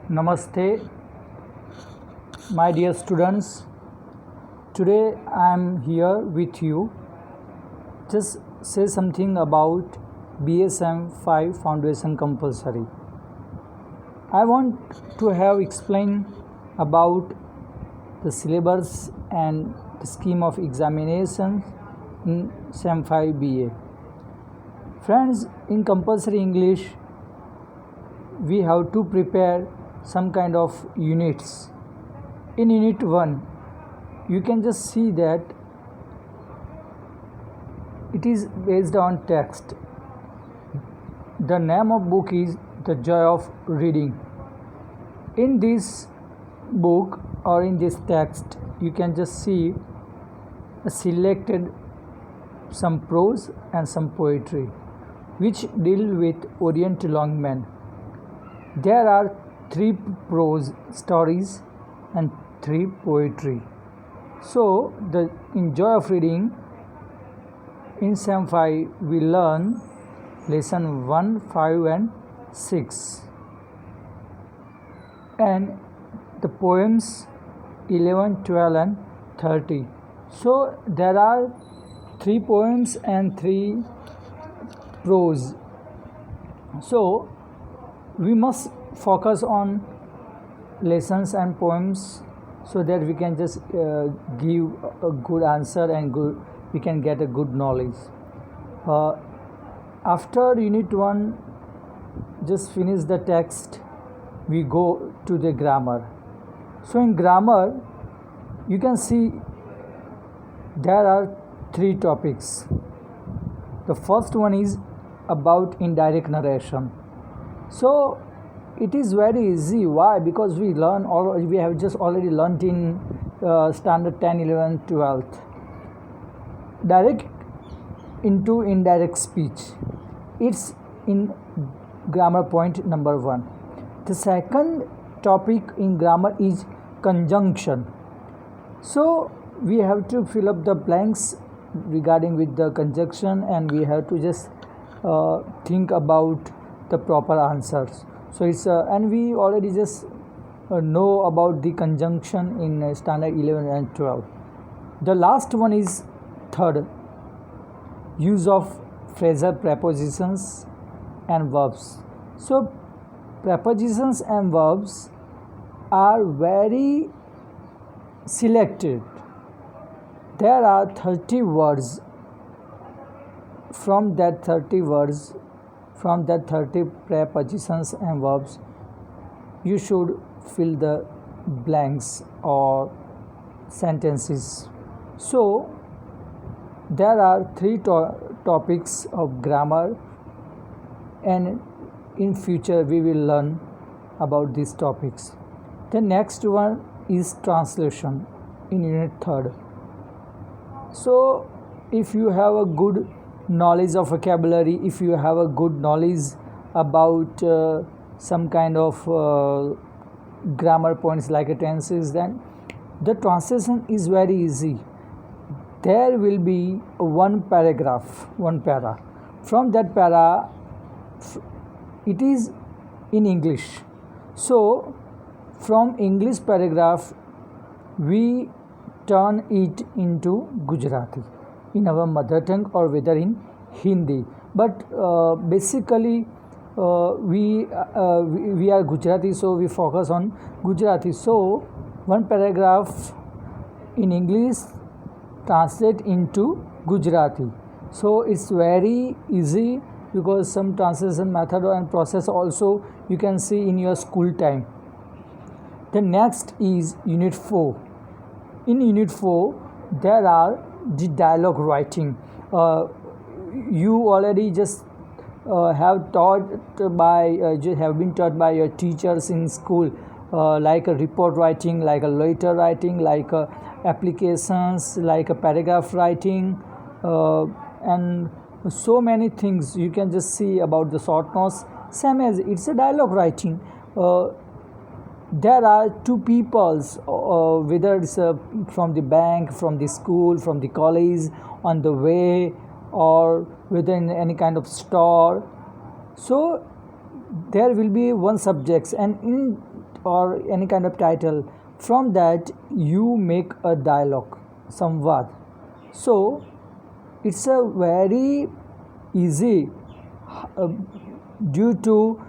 Namaste, my dear students. Today I am here with you. Just say something about BSM 5 Foundation Compulsory. I want to have explain about the syllabus and the scheme of examination in SEM 5 BA. Friends, in compulsory English, we have to prepare some kind of units. In unit 1, you can just see that it is based on text. The name of book is The Joy of Reading. In this book or in this text, you can just see selected some prose and some poetry which deal with Orient Longman. There are 3 prose stories and 3 poetry. So, the joy of reading in SEM 5 we learn lesson 1, 5 and 6, and the poems 11, 12 and 30. So, there are 3 poems and 3 prose. So, we must focus on lessons and poems so that we can just give a good answer and we can get a good knowledge. After unit 1, just finish the text, we go to the grammar. So in grammar, you can see there are 3 topics. The first one is about indirect narration. So it is very easy. Why? Because we have just already learnt in standard 10, 11, 12th. Direct into indirect speech. It's in grammar point number 1. The second topic in grammar is conjunction. So we have to fill up the blanks regarding with the conjunction, and we have to just think about the proper answers. So it's and we already just know about the conjunction in standard 11 and 12. The last one is third, use of phrasal prepositions and verbs. So prepositions and verbs are very selected. There are 30 words. From that 30 prepositions and verbs, you should fill the blanks or sentences. So there are 3 topics of grammar, and in future we will learn about these topics. The next one is translation in unit 3rd. So if you have a good knowledge of vocabulary, if you have a good knowledge about some kind of grammar points like tenses, then the translation is very easy. There will be one para. From that para, it is in English. So from English paragraph, we turn it into Gujarati in our mother tongue or whether in Hindi. But basically we are Gujarati, so we focus on Gujarati. So one paragraph in English translate into Gujarati. So it's very easy, because some translation method and process also you can see in your school time. The next is unit 4. In unit 4, there are the dialogue writing. You already just have been taught by your teachers in school, like a report writing, like a letter writing, like applications, like a paragraph writing, and so many things you can just see about the short notes. Same as it's a dialogue writing. There are 2 peoples, whether it's from the bank, from the school, from the college, on the way, or within any kind of store. So there will be one subjects and in or any kind of title, from that you make a dialogue, samvad. So it's a very easy uh, due to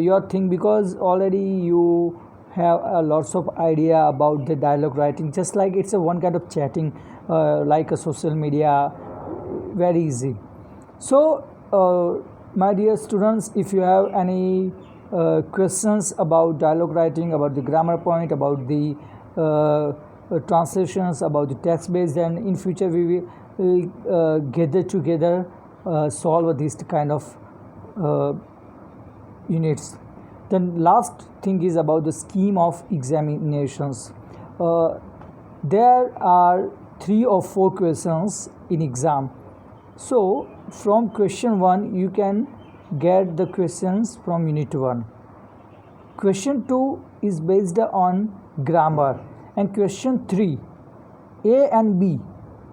your thing, because already you have lots of idea about the dialogue writing, just like it's a one kind of chatting, like a social media, very easy. So my dear students, if you have any questions about dialogue writing, about the grammar point, about the translations, about the text based, then in future we will gather together, solve this kind of uh, units. Then last thing is about the scheme of examinations. uh, there are 3 or 4 questions in exam. So from question 1 you can get the questions from unit 1. Question 2 is based on grammar, and question 3 A and B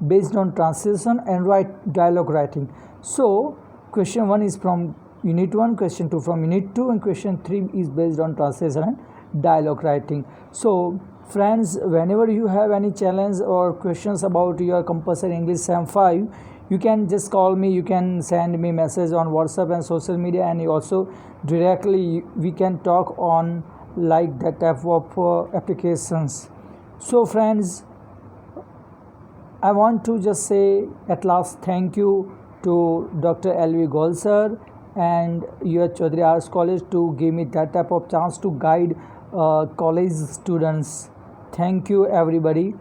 based on translation and dialogue writing. So question 1 is from unit 1, question 2 from unit 2, and question 3 is based on translation and dialogue writing. So friends, whenever you have any challenge or questions about your compulsory English Sem 5, you can just call me, you can send me message on WhatsApp and social media, and you also directly we can talk on like that type of applications. So friends, I want to just say at last thank you to Dr. L.V. Goel sir and UH Chaudhary Arts College to give me that type of chance to guide college students. Thank you everybody.